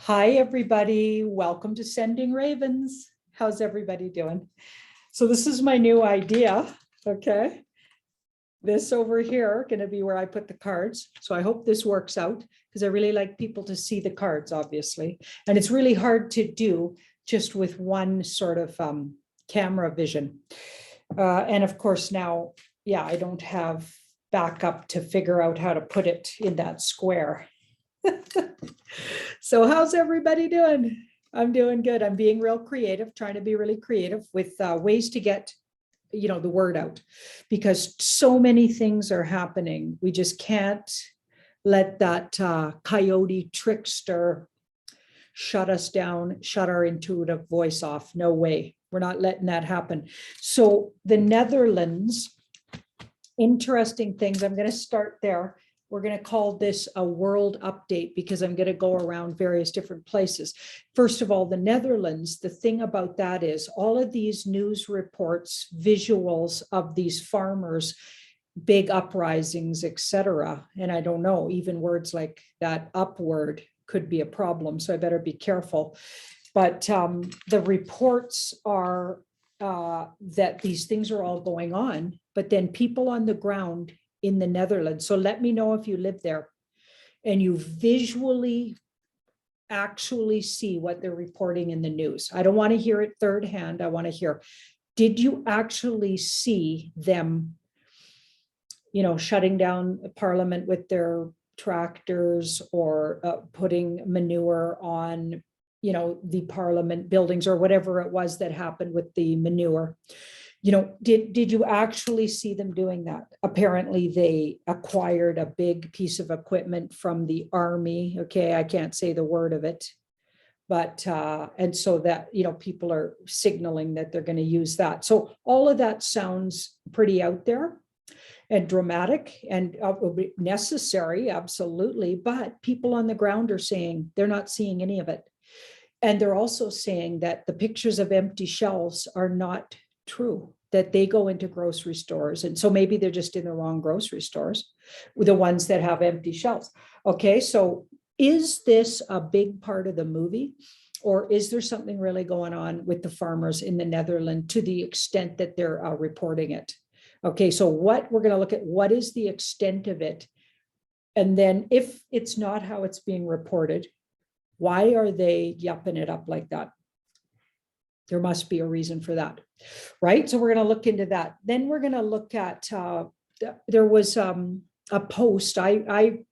Hi, everybody. Welcome to Sending Ravens. How's everybody doing? So this is my new idea, okay? This over here going to be where I put the cards. So I hope this works out because I really like people to see the cards, obviously. And it's really hard to do just with one sort of camera vision. And of course now, yeah, I don't have backup to figure out how to put it in that square. So how's everybody doing? I'm doing good. I'm being real creative, trying to be really creative with ways to get, the word out, because so many things are happening. We just can't let that coyote trickster shut us down, shut our intuitive voice off. No way. We're not letting that happen. So the Netherlands, interesting things. I'm going to start there. We're going to call this a world update because I'm going to go around various different places. First of all, the Netherlands, the thing about that is all of these news reports, visuals of these farmers, big uprisings, etc. And I don't know, even words like that upward could be a problem. So I better be careful. But the reports are that these things are all going on, but then people on the ground in the Netherlands. So let me know if you live there and you visually actually see what they're reporting in the news. I don't want to hear it third hand. I want to hear, did you actually see them, shutting down Parliament with their tractors or putting manure on, the Parliament buildings or whatever it was that happened with the manure? Did you actually see them doing that? Apparently they acquired a big piece of equipment from the army. Okay, I can't say the word of it, but and so that people are signaling that they're going to use that. So all of that sounds pretty out there and dramatic and necessary, absolutely. But people on the ground are saying they're not seeing any of it. And they're also saying that the pictures of empty shelves are not true, that they go into grocery stores. And so maybe they're just in the wrong grocery stores, the ones that have empty shelves. Okay, so is this a big part of the movie? Or is there something really going on with the farmers in the Netherlands to the extent that they're reporting it? Okay, so what we're going to look at, what is the extent of it? And then if it's not how it's being reported, why are they yupping it up like that? There must be a reason for that, right? So we're going to look into that. Then we're going to look at, there was a post, I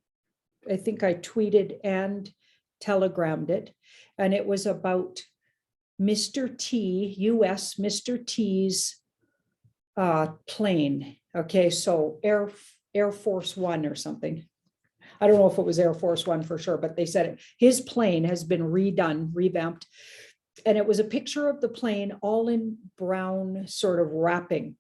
think I tweeted and telegrammed it, and it was about Mr. T, US Mr. T's plane. Okay, so Air Force One or something. I don't know if it was Air Force One for sure, but they said it. His plane has been redone, revamped. And it was a picture of the plane all in brown sort of wrapping.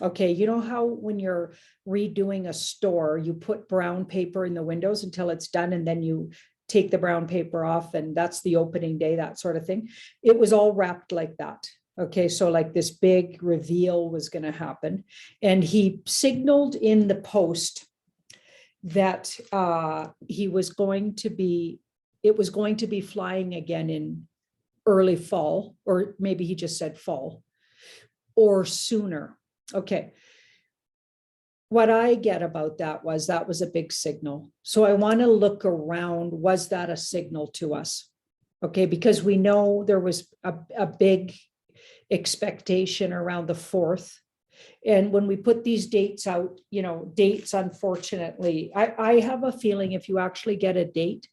Okay, you know how when you're redoing a store, you put brown paper in the windows until it's done and then you take the brown paper off and that's the opening day, that sort of thing. It was all wrapped like that. Okay, so like this big reveal was going to happen. And he signaled in the post that it was going to be flying again in early fall, or maybe he just said fall or sooner. Okay. What I get about that was a big signal. So I want to look around. Was that a signal to us? Okay. Because we know there was a big expectation around the 4th. And when we put these dates out, dates, unfortunately, I have a feeling if you actually get a date,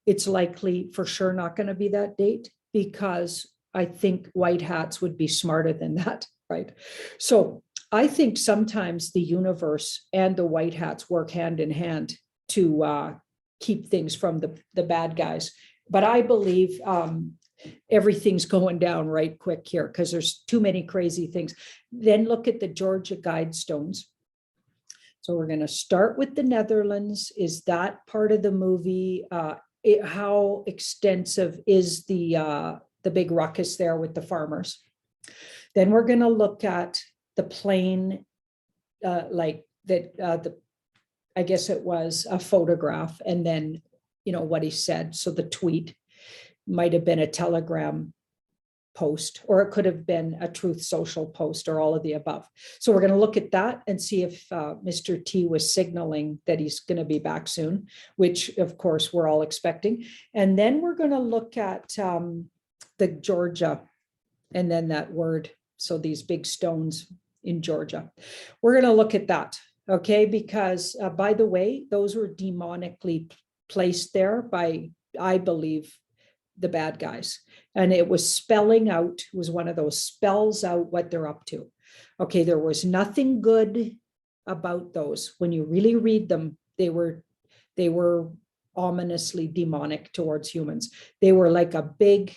it's likely for sure not going to be that date, because I think white hats would be smarter than that, right? So I think sometimes the universe and the white hats work hand in hand to keep things from the bad guys. But I believe everything's going down right quick here because there's too many crazy things. Then look at the Georgia Guidestones. So we're going to start with the Netherlands. Is that part of the movie? How extensive is the big ruckus there with the farmers? Then we're going to look at the plane, like that. I guess it was a photograph, and then what he said. So the tweet. might have been a Telegram post, or it could have been a Truth Social post, or all of the above. So we're going to look at that and see if Mr. T was signaling that he's going to be back soon, which of course we're all expecting. And then we're going to look at the Georgia, and then that word. So these big stones in Georgia. We're going to look at that. Okay, because by the way, those were demonically placed there by, I believe, the bad guys. And it was spelling out, was one of those spells out what they're up to. Okay, there was nothing good about those. When you really read them, they were ominously demonic towards humans. They were like a big,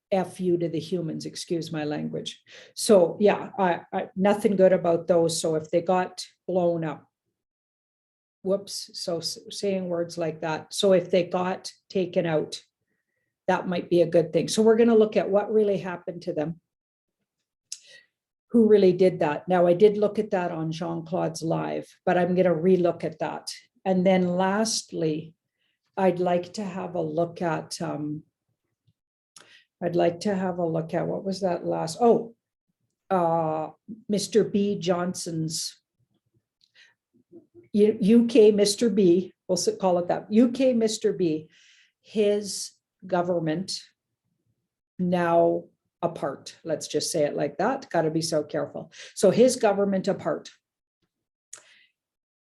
F you to the humans, excuse my language. So yeah, I nothing good about those. So if they got blown up, whoops, so saying words like that. So if they got taken out, that might be a good thing. So we're going to look at what really happened to them. Who really did that? Now, I did look at that on Jean-Claude's live, but I'm going to relook at that. And then lastly, I'd like to have a look at, what was that last? Oh, Mr. B. Johnson's UK Mr. B, we'll call it that, UK Mr. B, his government now apart. Let's just say it like that. Got to be so careful. So his government apart.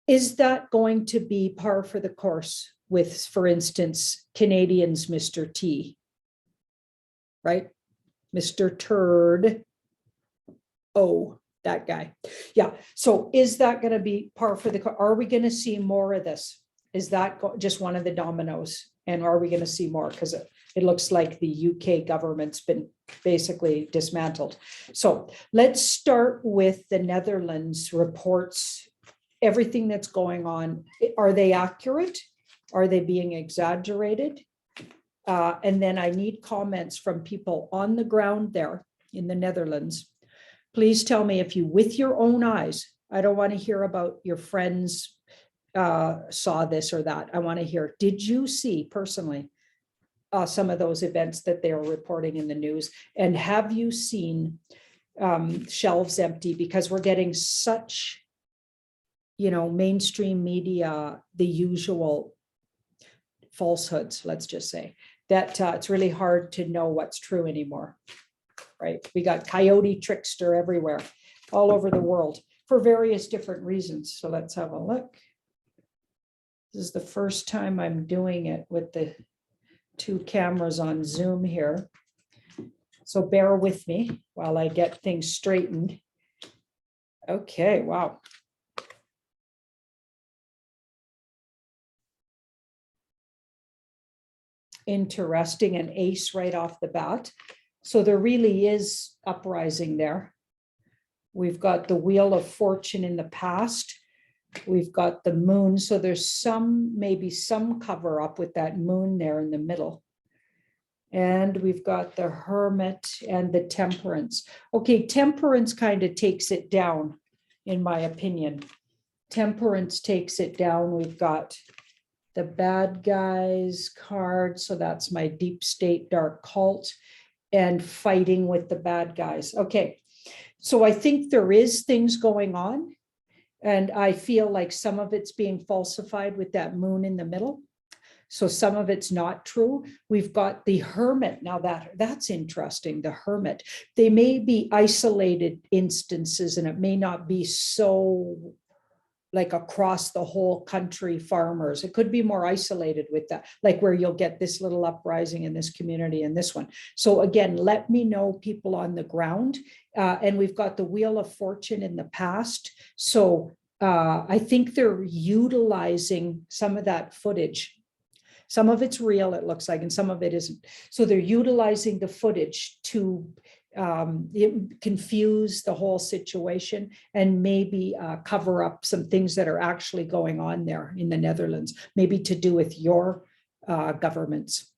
Is that going to be par for the course with, for instance, Canadians, Mr. T, right? Mr. Turd. Oh, that guy. Yeah. So is that going to be par for the course? Are we going to see more of this? Is that just one of the dominoes? And are we going to see more? Because it looks like the UK government's been basically dismantled. So let's start with the Netherlands reports, everything that's going on. Are they accurate? Are they being exaggerated? And then I need comments from people on the ground there in the Netherlands. Please tell me if you, with your own eyes, I don't want to hear about your friends saw this or that. I want to hear, did you see personally some of those events that they are reporting in the news? And have you seen shelves empty? Because we're getting such, mainstream media, the usual falsehoods, let's just say, that it's really hard to know what's true anymore. Right? We got coyote trickster everywhere, all over the world for various different reasons. So let's have a look. This is the first time I'm doing it with the two cameras on Zoom here. So bear with me while I get things straightened. Okay, wow. Interesting, an ace right off the bat. So there really is uprising there. We've got the Wheel of Fortune in the past. We've got the moon. So there's maybe some cover up with that moon there in the middle. And we've got the Hermit and the Temperance. Okay, Temperance kind of takes it down, in my opinion. Temperance takes it down. We've got the bad guys card. So that's my deep state dark cult. And fighting with the bad guys. Okay, so I think there is things going on, and I feel like some of it's being falsified with that moon in the middle. So some of it's not true. We've got the Hermit. Now that's interesting, the Hermit. They may be isolated instances, and it may not be so like across the whole country farmers. It could be more isolated with that, like where you'll get this little uprising in this community and this one. So again, let me know people on the ground. And we've got the Wheel of Fortune in the past. So I think they're utilizing some of that footage. Some of it's real, it looks like, and some of it isn't. So they're utilizing the footage to confuse the whole situation and maybe cover up some things that are actually going on there in the Netherlands, maybe to do with your governments.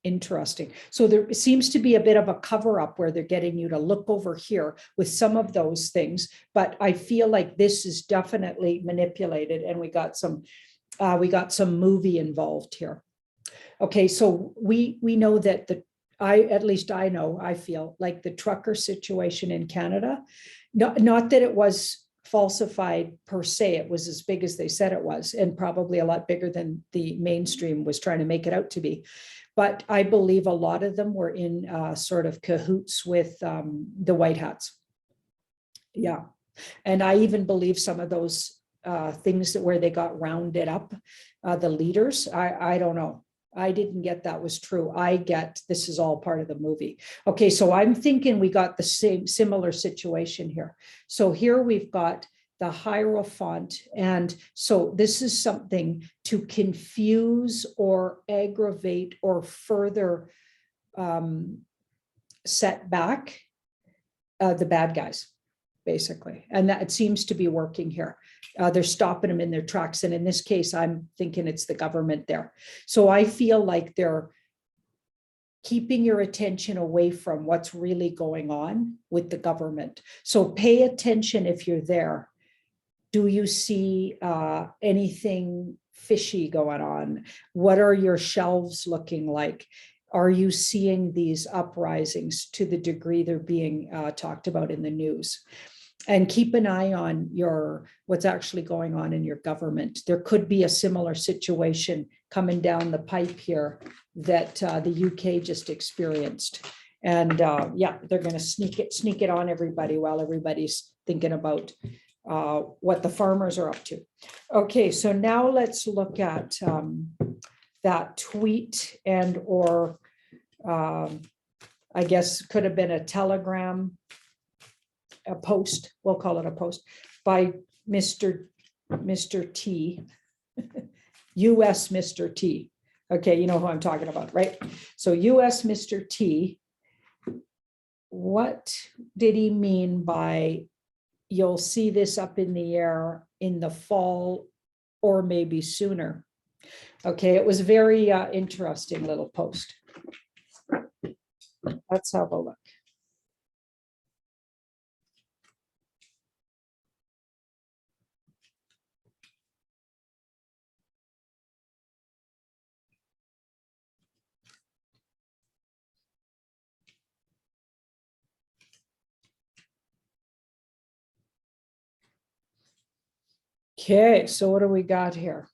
Interesting. So there seems to be a bit of a cover up where they're getting you to look over here with some of those things, but I feel like this is definitely manipulated, and we got some movie involved here. Okay, so we know that at least I know, I feel like the trucker situation in Canada, not that it was falsified per se, it was as big as they said it was, and probably a lot bigger than the mainstream was trying to make it out to be. But I believe a lot of them were in sort of cahoots with the white hats. Yeah. And I even believe some of those things that where they got rounded up, the leaders, I don't know. I didn't get that was true. I get this is all part of the movie. Okay, so I'm thinking we got the same similar situation here. So here we've got the Hierophant. And so this is something to confuse or aggravate or further set back the bad guys, basically. And that it seems to be working here. They're stopping them in their tracks. And in this case, I'm thinking it's the government there. So I feel like they're keeping your attention away from what's really going on with the government. So pay attention if you're there. Do you see anything fishy going on? What are your shelves looking like? Are you seeing these uprisings to the degree they're being talked about in the news? And keep an eye on what's actually going on in your government. There could be a similar situation coming down the pipe here that the UK just experienced. And yeah, they're going to sneak it on everybody while everybody's thinking about what the farmers are up to. Okay, so now let's look at that tweet and or I guess could have been a telegram, a post, we'll call it a post, by Mr. T, US Mr. T. Okay, you know who I'm talking about, right? So US Mr. T, what did he mean by you'll see this up in the air in the fall or maybe sooner? Okay, it was a very interesting little post. Let's have a look. Okay, so what do we got here?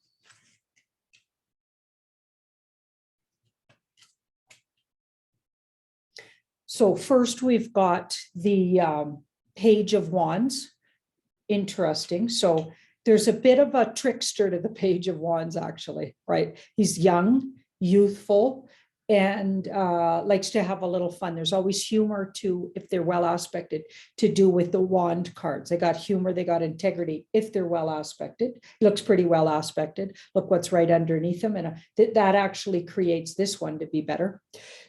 So first we've got the Page of Wands. Interesting. So there's a bit of a trickster to the Page of Wands, actually, right? He's young, youthful, and likes to have a little fun. There's always humor to, if they're well aspected, to do with the wand cards. They got humor, they got integrity, if they're well aspected. Looks pretty well aspected. Look what's right underneath them. And that actually creates this one to be better.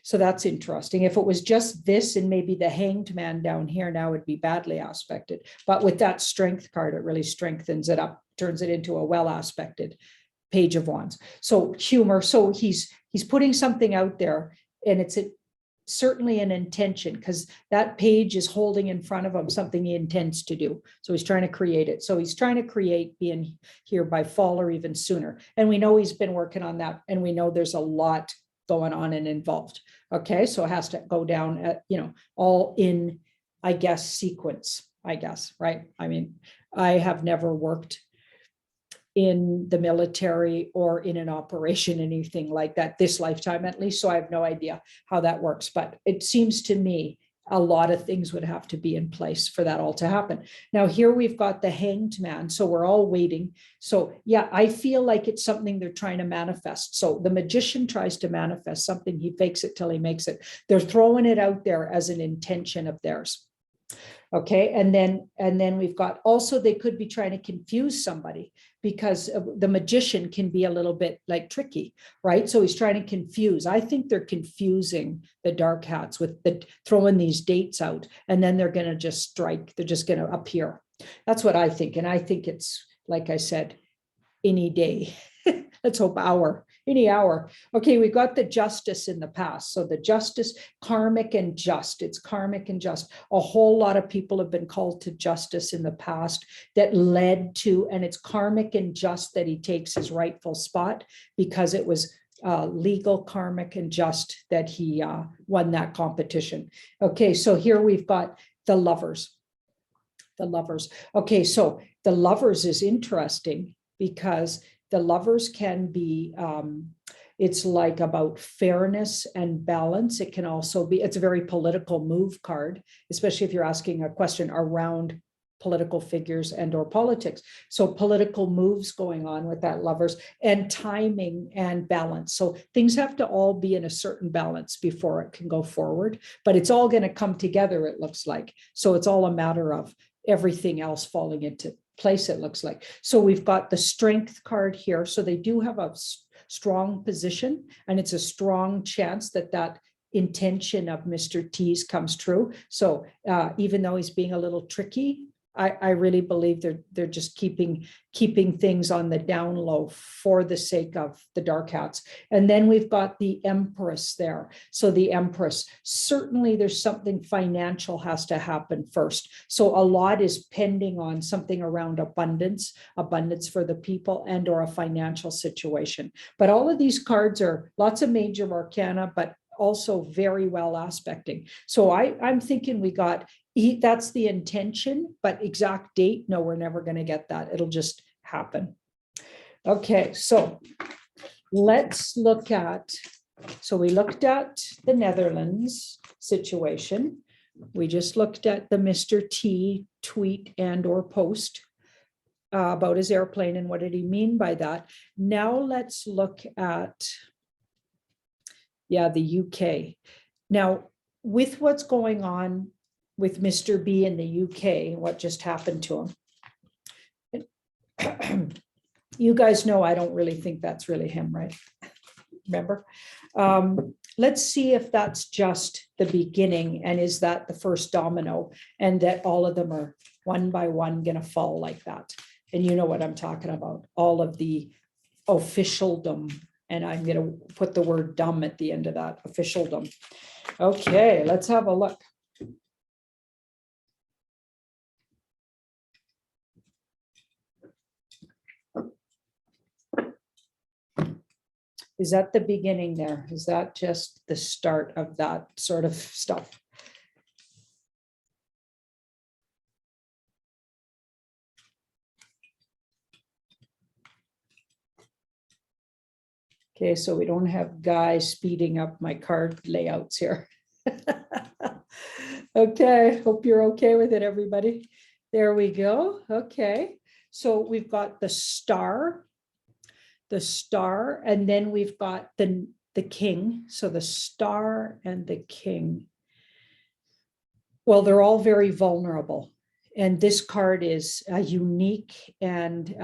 So that's interesting. If it was just this and maybe the Hanged Man down here, now it'd be badly aspected. But with that strength card, it really strengthens it up, turns it into a well aspected Page of Wands. So humor. So he's putting something out there, and it's certainly an intention, because that page is holding in front of him something he intends to do. So he's trying to create it. So he's trying to create being here by fall or even sooner. And we know he's been working on that, and we know there's a lot going on and involved. Okay, so it has to go down at, all in, I guess, sequence, I guess, right? I mean, I have never worked in the military or in an operation, anything like that, this lifetime at least. So I have no idea how that works, but it seems to me a lot of things would have to be in place for that all to happen. Now here we've got the Hanged Man. So we're all waiting. So yeah, I feel like it's something they're trying to manifest. So the magician tries to manifest something, he fakes it till he makes it. They're throwing it out there as an intention of theirs. Okay, and then we've got also, they could be trying to confuse somebody, because the magician can be a little bit like tricky, right? So he's trying to confuse. I think they're confusing the dark hats with throwing these dates out, and then they're going to just strike. They're just going to appear. That's what I think. And I think it's, like I said, any day. Let's hope any hour. Okay, we got the Justice in the past. So the Justice, karmic and just. It's karmic and just. A whole lot of people have been called to justice in the past that led to, and it's karmic and just that he takes his rightful spot, because it was legal, karmic, and just that he won that competition. Okay, so here we've got the Lovers. The Lovers. Okay, so the Lovers is interesting because the Lovers can be, it's like about fairness and balance. It can also be, it's a very political move card, especially if you're asking a question around political figures and or politics. So political moves going on with that Lovers, and timing and balance. So things have to all be in a certain balance before it can go forward, but it's all going to come together, it looks like. So it's all a matter of everything else falling into place, it looks like. So we've got the Strength card here. So they do have a strong position, and it's a strong chance that that intention of Mr. T's comes true. So even though he's being a little tricky, I really believe they're just keeping things on the down low for the sake of the dark hats. And then we've got the Empress there. So the Empress, certainly there's something financial has to happen first. So a lot is pending on something around abundance for the people, and or a financial situation. But all of these cards are lots of major arcana, but also very well aspecting. So I'm thinking we got, that's the intention, but exact date, no, we're never going to get that. It'll just happen. Okay, so let's look at, so we looked at the Netherlands situation. We just looked at the Mr. T tweet and or post about his airplane and what did he mean by that. Now let's look at, yeah, the UK. Now, with what's going on with Mr. B in the UK, what just happened to him. You guys know I don't really think that's really him, right? Remember? Let's see if that's just the beginning, and is that the first domino, and that all of them are one by one going to fall like that. And you know what I'm talking about, all of the officialdom. And I'm going to put the word dumb at the end of that, officialdom. Okay, let's have a look. Is that the beginning there? Is that just the start of that sort of stuff? Okay, so we don't have guys speeding up my card layouts here. Okay, hope you're okay with it, everybody. There we go. Okay, so we've got the star, and then we've got the king. So the star and the king. Well, they're all very vulnerable. And this card is unique and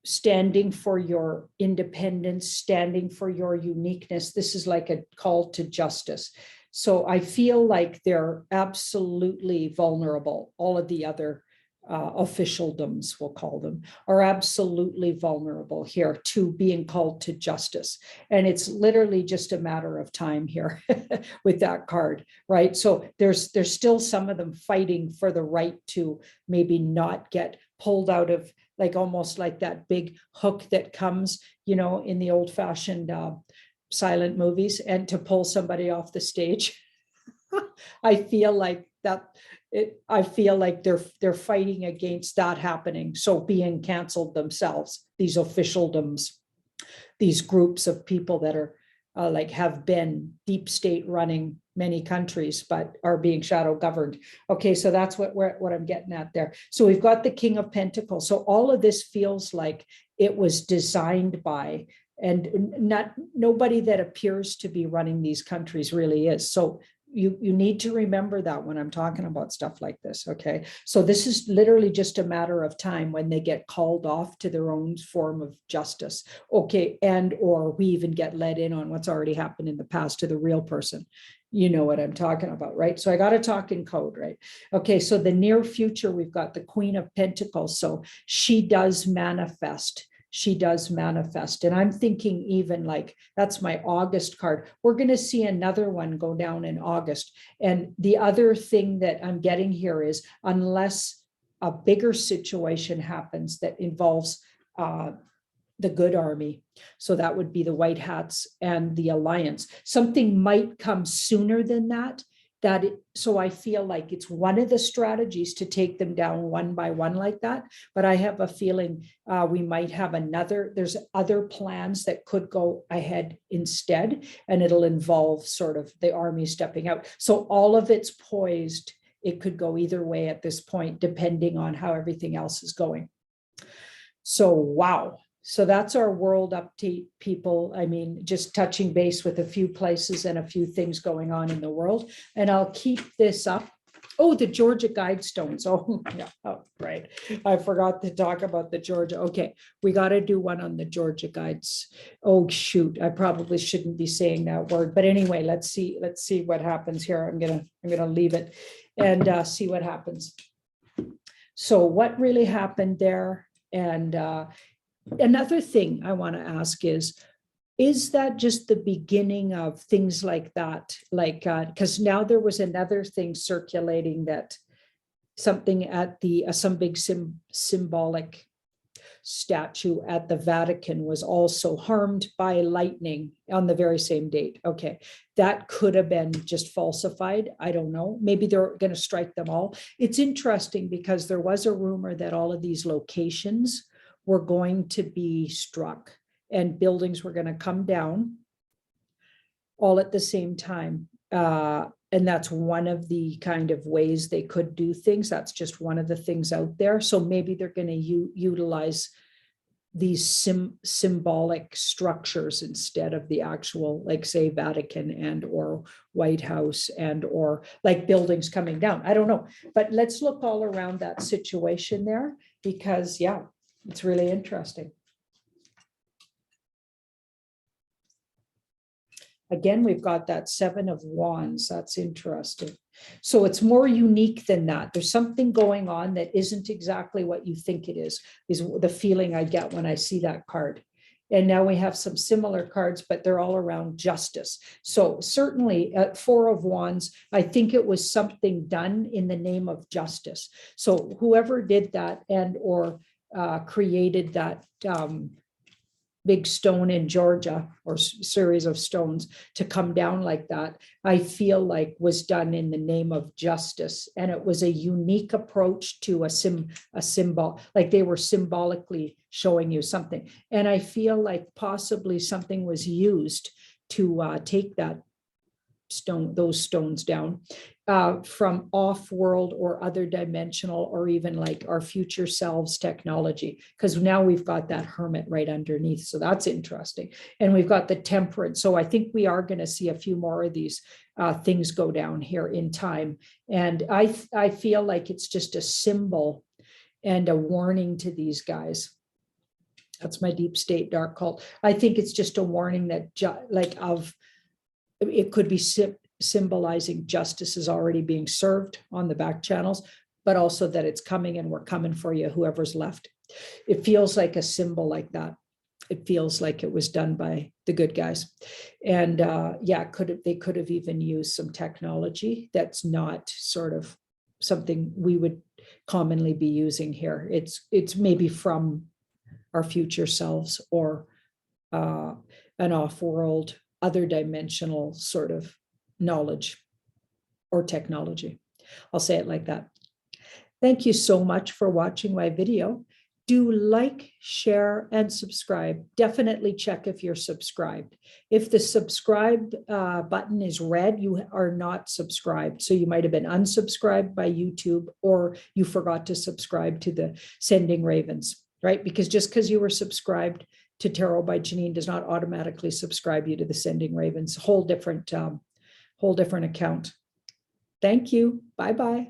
standing for your independence, standing for your uniqueness. This is like a call to justice. So I feel like they're absolutely vulnerable. All of the other officialdoms, we'll call them, are absolutely vulnerable here to being called to justice. And it's literally just a matter of time here with that card, right? So there's still some of them fighting for the right to maybe not get pulled out of, like almost like that big hook that comes, you know, in the old fashioned silent movies, and to pull somebody off the stage. I feel like that. I feel like they're fighting against that happening. So being canceled themselves, these officialdoms, these groups of people that are like have been deep state running many countries, but are being shadow governed. Okay, so that's what I'm getting at there. So we've got the King of Pentacles. So all of this feels like it was designed by, and nobody that appears to be running these countries really is. So you need to remember that when I'm talking about stuff like this, okay? So this is literally just a matter of time when they get called off to their own form of justice, okay? And or we even get let in on what's already happened in the past to the real person. You know what I'm talking about, right? So I got to talk in code, right? Okay, so the near future, we've got the Queen of Pentacles. So she does manifest. She does manifest. And I'm thinking even like, that's my August card. We're going to see another one go down in August. And the other thing that I'm getting here is, unless a bigger situation happens that involves the good army. So that would be the white hats and the alliance. Something might come sooner than that. So I feel like it's one of the strategies to take them down one by one like that. But I have a feeling we might have there's other plans that could go ahead instead, and it'll involve sort of the army stepping out. So all of it's poised. It could go either way at this point, depending on how everything else is going. So, wow. So that's our world update, people. I mean, just touching base with a few places and a few things going on in the world. And I'll keep this up. Oh, the Georgia Guidestones. Oh, yeah. Oh, right. I forgot to talk about the Georgia. Okay. We got to do one on the Georgia guides. Oh, shoot. I probably shouldn't be saying that word. But anyway, let's see what happens here. I'm gonna leave it and see what happens. So what really happened there? And another thing I want to ask is that just the beginning of things like that? Like, because now there was another thing circulating that something at the, some big symbolic statue at the Vatican was also harmed by lightning on the very same date. Okay, that could have been just falsified. I don't know. Maybe they're going to strike them all. It's interesting because there was a rumor that all of these locations were going to be struck and buildings were going to come down all at the same time. And that's one of the kind of ways they could do things. That's just one of the things out there. So maybe they're going to utilize these symbolic structures instead of the actual, like say Vatican and or White House and or like buildings coming down. I don't know, but let's look all around that situation there because yeah, it's really interesting. Again, we've got that 7 of Wands. That's interesting. So it's more unique than that. There's something going on that isn't exactly what you think it is the feeling I get when I see that card. And now we have some similar cards, but they're all around justice. So certainly at 4 of Wands, I think it was something done in the name of justice. So whoever did that and or created that big stone in Georgia or series of stones to come down like that, I feel like was done in the name of justice. And it was a unique approach to a symbol, like they were symbolically showing you something. And I feel like possibly something was used to take that those stones down from off-world or other dimensional or even like our future selves technology, because now we've got that hermit right underneath. So that's interesting. And we've got the temperance. So I think we are going to see a few more of these things go down here in time. And I feel like it's just a symbol and a warning to these guys. That's my deep state dark cult. I think it's just a warning that it could be symbolizing justice is already being served on the back channels, but also that it's coming and we're coming for you, whoever's left. It feels like a symbol like that. It feels like it was done by the good guys. And yeah, they could have even used some technology that's not sort of something we would commonly be using here. It's maybe from our future selves or an off-world, other dimensional sort of knowledge or technology. I'll say it like that. Thank you so much for watching my video. Do like, share, and subscribe. Definitely check if you're subscribed. If the subscribe button is red, you are not subscribed. So you might have been unsubscribed by YouTube or you forgot to subscribe to the Sending Ravens, right? Because just because you were subscribed to Tarot by Janine does not automatically subscribe you to the Sending Ravens. Whole different account. Thank you. Bye-bye.